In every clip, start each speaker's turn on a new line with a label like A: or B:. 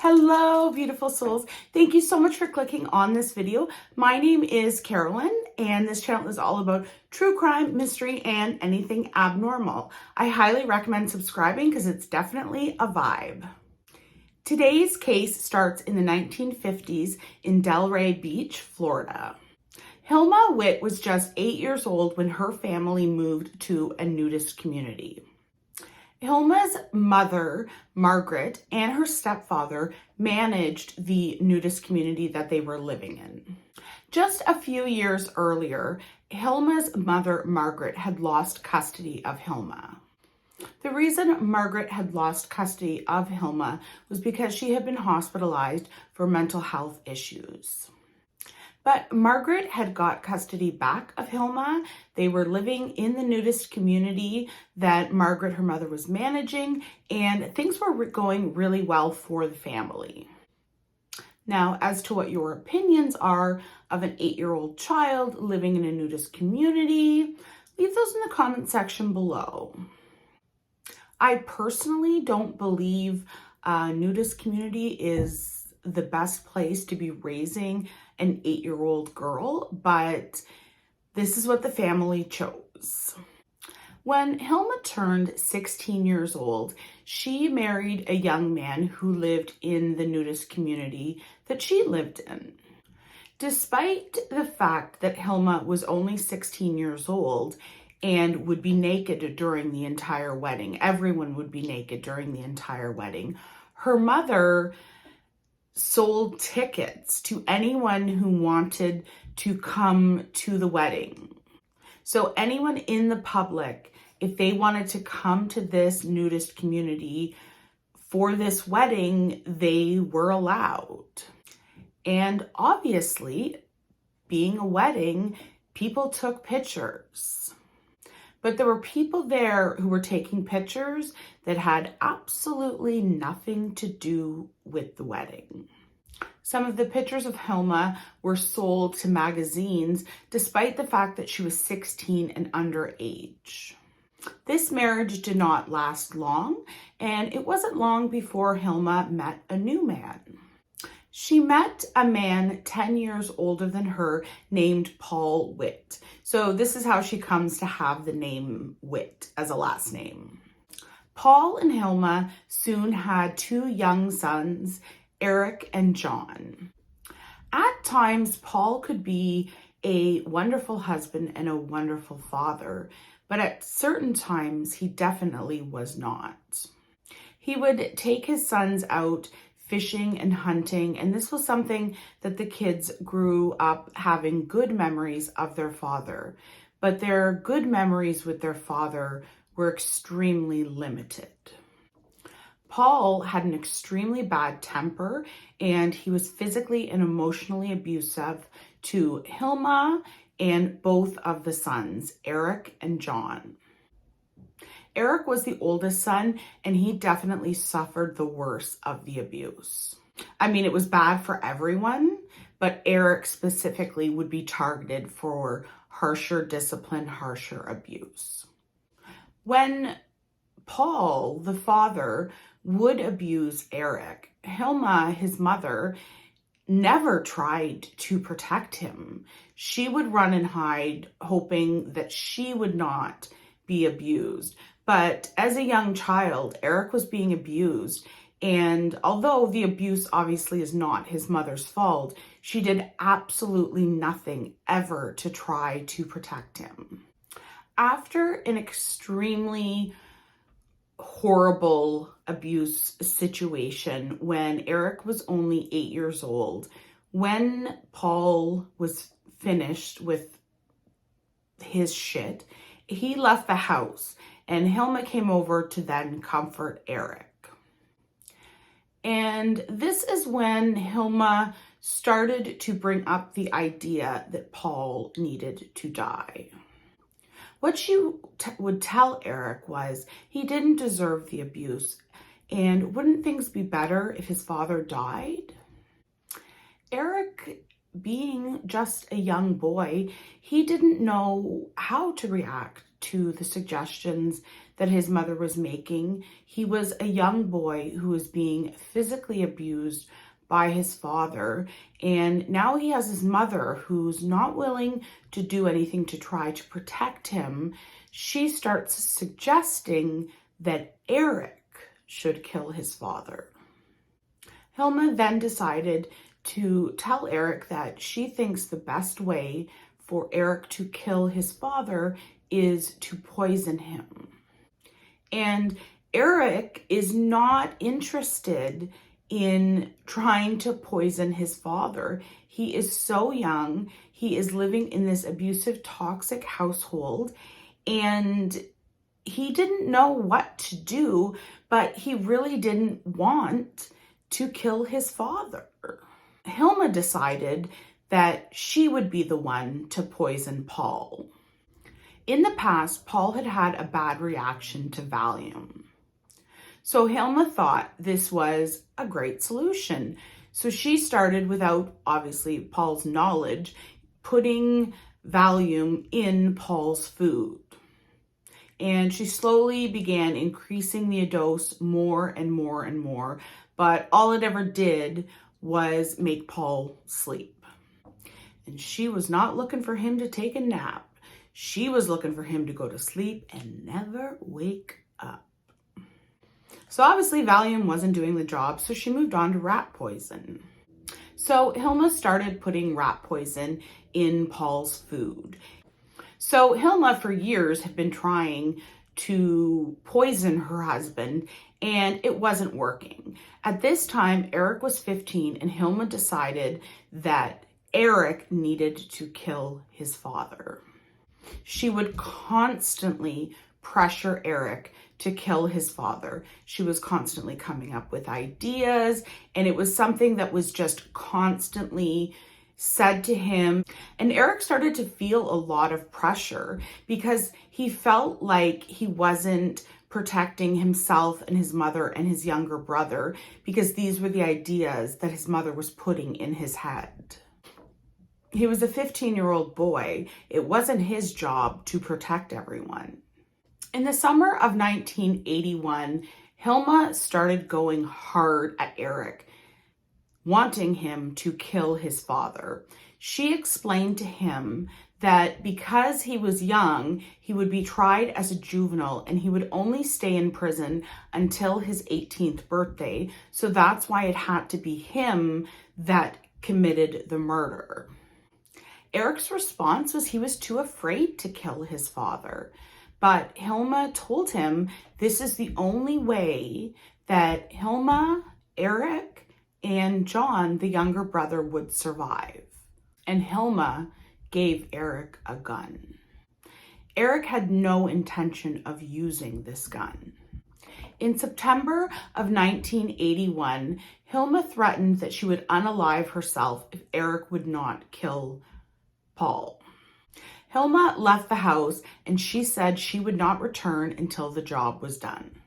A: Hello, beautiful souls. Thank you so much for clicking on this video. My name is Carolyn, and this channel is all about true crime, mystery, and anything abnormal. I highly recommend subscribing because it's definitely a vibe. Today's case starts in the 1950s in Delray Beach, Florida. Hilma Witt was just 8 years old when her family moved to a nudist community. Hilma's mother, Margaret, and her stepfather managed the nudist community that they were living in. Just a few years earlier, Hilma's mother, Margaret, had lost custody of Hilma. The reason Margaret had lost custody of Hilma was because she had been hospitalized for mental health issues. But Margaret had got custody back of Hilma. They were living in the nudist community that Margaret, her mother, was managing, and things were going really well for the family. Now, as to what your opinions are of an 8-year-old child living in a nudist community, leave those in the comment section below. I personally don't believe a nudist community is the best place to be raising an 8-year-old girl, but this is what the family chose. When Hilma turned 16 years old, she married a young man who lived in the nudist community that she lived in. Despite the fact that Hilma was only 16 years old and would be naked during the entire wedding, everyone would be naked during the entire wedding, her mother sold tickets to anyone who wanted to come to the wedding. So anyone in the public, if they wanted to come to this nudist community for this wedding, they were allowed. And obviously, being a wedding, people took pictures. But there were people there who were taking pictures that had absolutely nothing to do with the wedding. Some of the pictures of Hilma were sold to magazines despite the fact that she was 16 and underage. This marriage did not last long, and it wasn't long before Hilma met a new man. She met a man 10 years older than her named Paul Witt. So this is how she comes to have the name Witt as a last name. Paul and Hilma soon had 2 young sons, Eric and John. At times, Paul could be a wonderful husband and a wonderful father, but at certain times, he definitely was not. He would take his sons out fishing and hunting, and this was something that the kids grew up having good memories of their father, but their good memories with their father were extremely limited. Paul had an extremely bad temper, and he was physically and emotionally abusive to Hilma and both of the sons, Eric and John. Eric was the oldest son, and he definitely suffered the worst of the abuse. I mean, it was bad for everyone, but Eric specifically would be targeted for harsher discipline, harsher abuse. When Paul, the father, would abuse Eric, Hilma, his mother, never tried to protect him. She would run and hide, hoping that she would not be abused. But as a young child, Eric was being abused, and although the abuse obviously is not his mother's fault, she did absolutely nothing ever to try to protect him. After an extremely horrible abuse situation when Eric was only 8 years old, when Paul was finished with his shit, he left the house, and Hilma came over to then comfort Eric. And this is when Hilma started to bring up the idea that Paul needed to die. What she would tell Eric was he didn't deserve the abuse, and wouldn't things be better if his father died? Eric, being just a young boy, he didn't know how to react to the suggestions that his mother was making. He was a young boy who was being physically abused by his father, and now he has his mother who's not willing to do anything to try to protect him. She starts suggesting that Eric should kill his father. Hilma then decided to tell Eric that she thinks the best way for Eric to kill his father is to poison him. And Eric is not interested in trying to poison his father. He is so young. He is living in this abusive, toxic household, and he didn't know what to do, but he really didn't want to kill his father. Hilma decided that she would be the one to poison Paul. In the past, Paul had had a bad reaction to Valium. So Hilma thought this was a great solution. So she started, without obviously Paul's knowledge, putting Valium in Paul's food. And she slowly began increasing the dose more and more and more, but all it ever did was make Paul sleep. And she was not looking for him to take a nap. She was looking for him to go to sleep and never wake up. So obviously Valium wasn't doing the job, so she moved on to rat poison. So Hilma started putting rat poison in Paul's food. So Hilma for years had been trying to poison her husband, and it wasn't working. At this time, Eric was 15, and Hilma decided that Eric needed to kill his father. She would constantly pressure Eric to kill his father. She was constantly coming up with ideas, and it was something that was just constantly said to him. And Eric started to feel a lot of pressure because he felt like he wasn't protecting himself and his mother and his younger brother, because these were the ideas that his mother was putting in his head. He was a 15-year-old boy. It wasn't his job to protect everyone. In the summer of 1981, Hilma started going hard at Eric, wanting him to kill his father. She explained to him that because he was young, he would be tried as a juvenile and he would only stay in prison until his 18th birthday. So that's why it had to be him that committed the murder. Eric's response was he was too afraid to kill his father. But Hilma told him this is the only way that Hilma, Eric, and John, the younger brother, would survive. And Hilma gave Eric a gun. Eric had no intention of using this gun. In September of 1981, Hilma threatened that she would unalive herself if Eric would not kill Paul. Hilma left the house and she said she would not return until the job was done.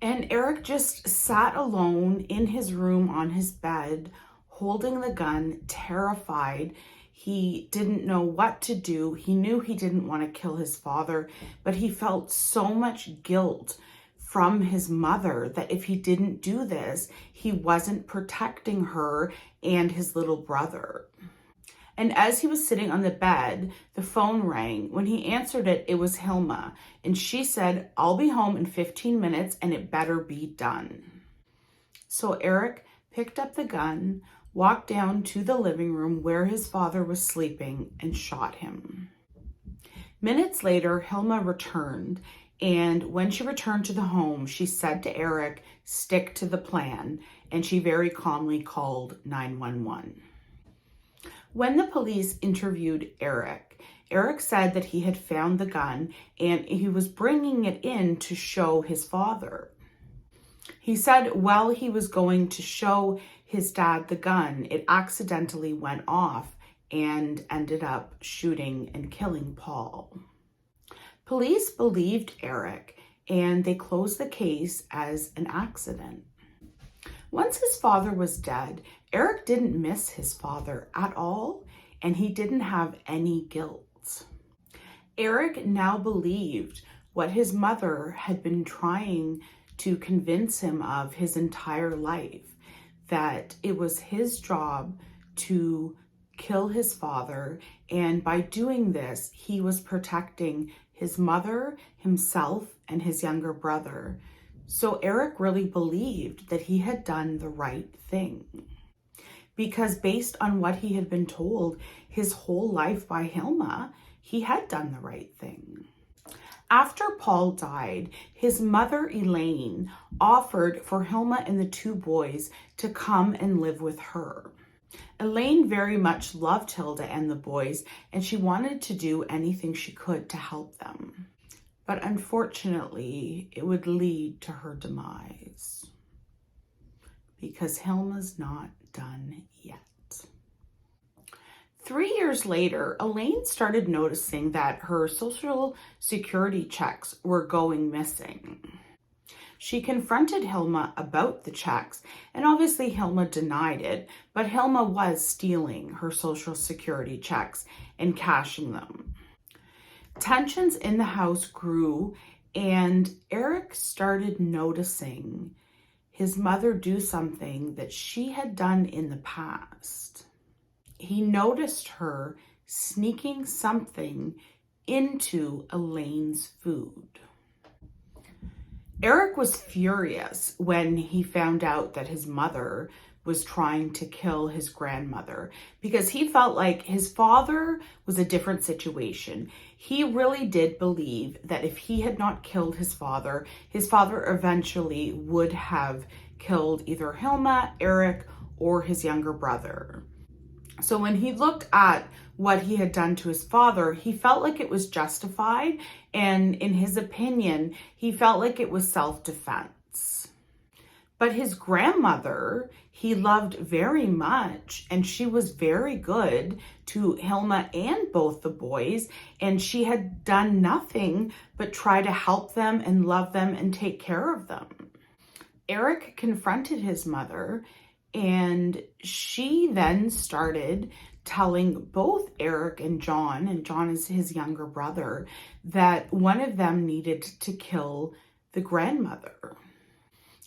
A: And Eric just sat alone in his room on his bed, holding the gun, terrified. He didn't know what to do. He knew he didn't want to kill his father, but he felt so much guilt from his mother that if he didn't do this, he wasn't protecting her and his little brother. And as he was sitting on the bed, the phone rang. When he answered it, it was Hilma. And she said, "I'll be home in 15 minutes and it better be done." So Eric picked up the gun, walked down to the living room where his father was sleeping, and shot him. Minutes later, Hilma returned. And when she returned to the home, she said to Eric, "Stick to the plan." And she very calmly called 911. When the police interviewed Eric, Eric said that he had found the gun and he was bringing it in to show his father. He said while he was going to show his dad the gun, it accidentally went off and ended up shooting and killing Paul. Police believed Eric and they closed the case as an accident. Once his father was dead, Eric didn't miss his father at all, and he didn't have any guilt. Eric now believed what his mother had been trying to convince him of his entire life, that it was his job to kill his father, and by doing this, he was protecting his mother, himself, and his younger brother. So Eric really believed that he had done the right thing, because based on what he had been told his whole life by Hilma, he had done the right thing. After Paul died, his mother, Elaine, offered for Hilma and the two boys to come and live with her. Elaine very much loved Hilda and the boys, and she wanted to do anything she could to help them. But unfortunately, it would lead to her demise, because Hilma's not done yet. 3 years later, Elaine started noticing that her Social Security checks were going missing. She confronted Hilma about the checks, and obviously Hilma denied it, but Hilma was stealing her Social Security checks and cashing them. Tensions in the house grew, and Eric started noticing his mother do something that she had done in the past. He noticed her sneaking something into Elaine's food. Eric was furious when he found out that his mother was trying to kill his grandmother, because he felt like his father was a different situation. He really did believe that if he had not killed his father eventually would have killed either Hilma, Eric, or his younger brother. So when he looked at what he had done to his father, he felt like it was justified, and in his opinion, he felt like it was self-defense. But his grandmother, he loved very much, and she was very good to Hilma and both the boys, and she had done nothing but try to help them and love them and take care of them. Eric confronted his mother, and she then started telling both Eric and John is his younger brother, that one of them needed to kill the grandmother.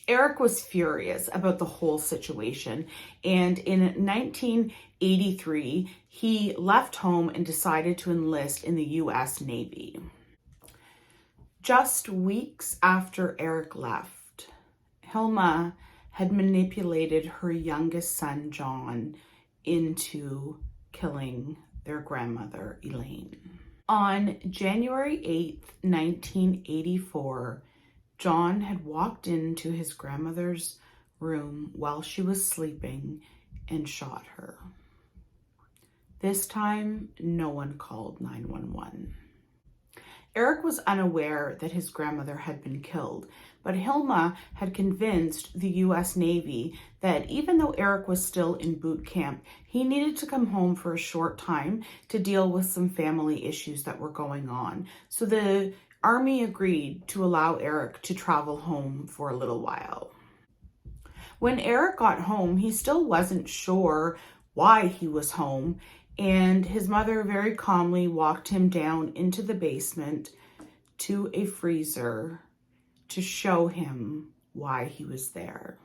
A: Eric was furious about the whole situation, and in 1983, he left home and decided to enlist in the U.S. Navy. Just weeks after Eric left, Hilma had manipulated her youngest son, John, into killing their grandmother, Elaine. On January 8th, 1984, John had walked into his grandmother's room while she was sleeping and shot her. This time, no one called 911. Eric was unaware that his grandmother had been killed, but Hilma had convinced the U.S. Navy that even though Eric was still in boot camp, he needed to come home for a short time to deal with some family issues that were going on. So the Army agreed to allow Eric to travel home for a little while. When Eric got home, he still wasn't sure why he was home, and his mother very calmly walked him down into the basement to a freezer to show him why he was there.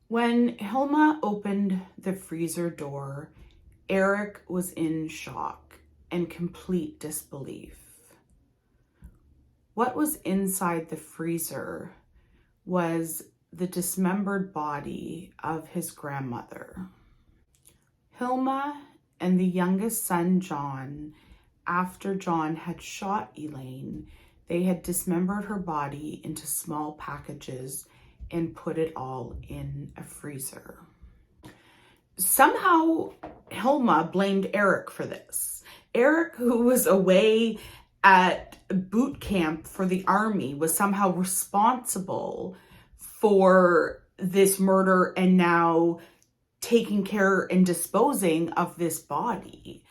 A: When Hilma opened the freezer door, Eric was in shock and complete disbelief. What was inside the freezer was the dismembered body of his grandmother. Hilma and the youngest son, John, after John had shot Elaine, they had dismembered her body into small packages and put it all in a freezer. Somehow, Hilma blamed Eric for this. Eric, who was away at boot camp for the Army, was somehow responsible for this murder and now taking care and disposing of this body.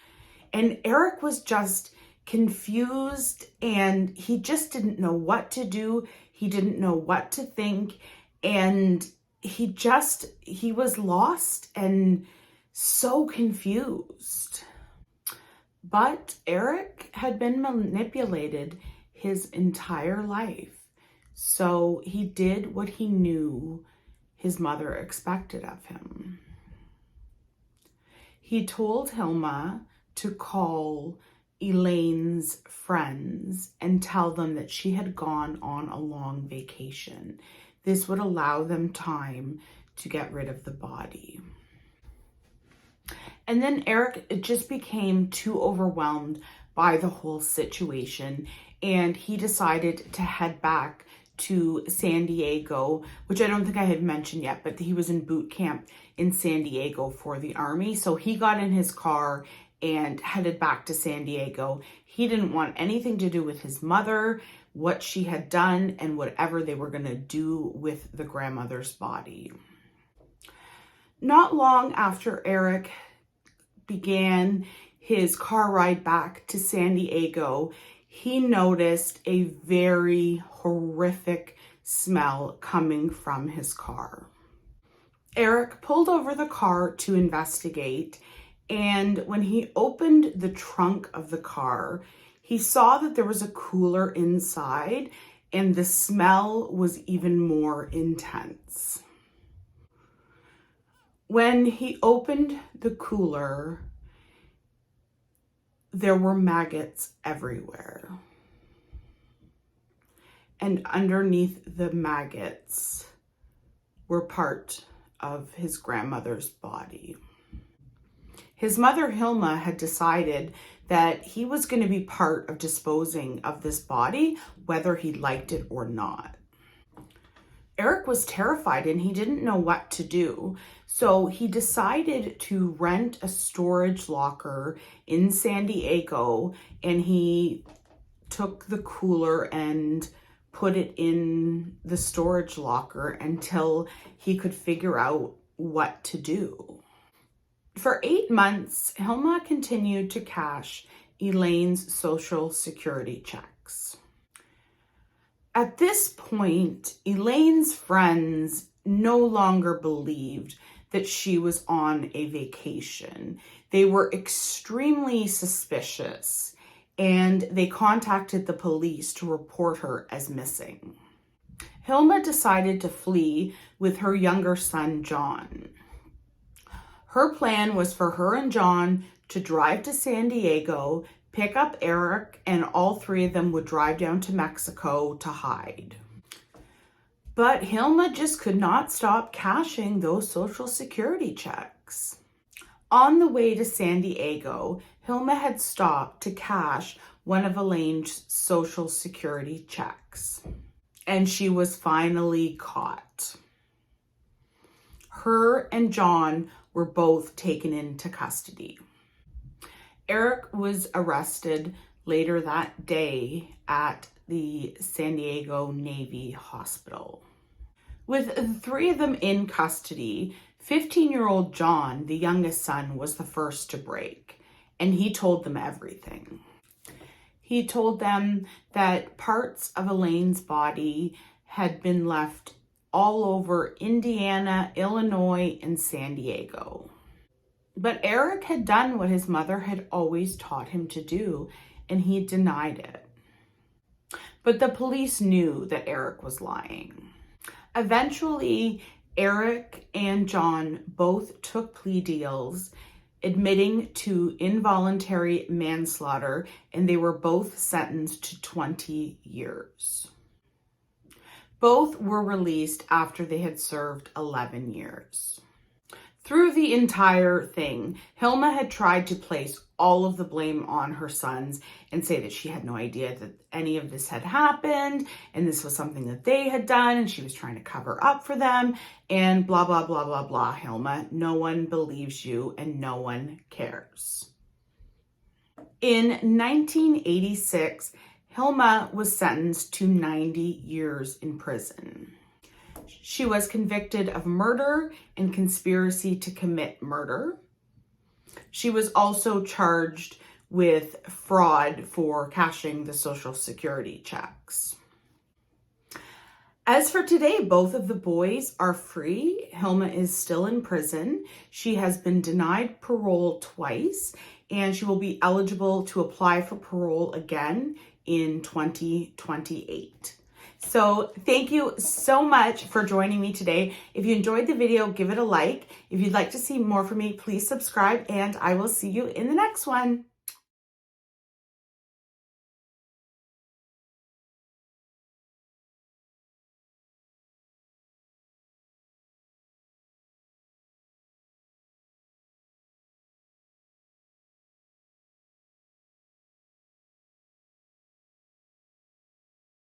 A: And Eric was just confused, and he just didn't know what to do. He didn't know what to think, and he was lost and so confused. But Eric had been manipulated his entire life. So he did what he knew his mother expected of him. He told Hilma to call Elaine's friends and tell them that she had gone on a long vacation. This would allow them time to get rid of the body. And then Eric just became too overwhelmed by the whole situation, and he decided to head back to San Diego, which I don't think I had mentioned yet, but he was in boot camp in San Diego for the Army. So he got in his car and headed back to San Diego. He didn't want anything to do with his mother, what she had done, and whatever they were going to do with the grandmother's body. Not long after Eric began his car ride back to San Diego, he noticed a very horrific smell coming from his car. Eric pulled over the car to investigate, and when he opened the trunk of the car, he saw that there was a cooler inside, and the smell was even more intense. When he opened the cooler, there were maggots everywhere. And underneath the maggots were part of his grandmother's body. His mother, Hilma, had decided that he was going to be part of disposing of this body, whether he liked it or not. Eric was terrified and he didn't know what to do. So he decided to rent a storage locker in San Diego, and he took the cooler and put it in the storage locker until he could figure out what to do. For 8 months, Hilma continued to cash Elaine's Social Security checks. At this point, Elaine's friends no longer believed that she was on a vacation. They were extremely suspicious, and they contacted the police to report her as missing. Hilma decided to flee with her younger son, John. Her plan was for her and John to drive to San Diego, pick up Eric, and all three of them would drive down to Mexico to hide. But Hilma just could not stop cashing those Social Security checks. On the way to San Diego, Hilma had stopped to cash one of Elaine's Social Security checks, and she was finally caught. Her and John were both taken into custody. Eric was arrested later that day at the San Diego Navy Hospital. With the three of them in custody, 15-year-old John, the youngest son, was the first to break, and he told them everything. He told them that parts of Elaine's body had been left all over Indiana, Illinois, and San Diego. But Eric had done what his mother had always taught him to do, and he denied it. But the police knew that Eric was lying. Eventually, Eric and John both took plea deals, admitting to involuntary manslaughter, and they were both sentenced to 20 years. Both were released after they had served 11 years. Through the entire thing, Hilma had tried to place all of the blame on her sons and say that she had no idea that any of this had happened and this was something that they had done and she was trying to cover up for them and blah, blah, blah, blah, blah. Hilma, no one believes you and no one cares. In 1986, Hilma was sentenced to 90 years in prison. She was convicted of murder and conspiracy to commit murder. She was also charged with fraud for cashing the Social Security checks. As for today, both of the boys are free. Hilma is still in prison. She has been denied parole twice, and she will be eligible to apply for parole again in 2028. So thank you so much for joining me today. If you enjoyed the video, give it a like. If you'd like to see more from me, please subscribe, and I will see you in the next one.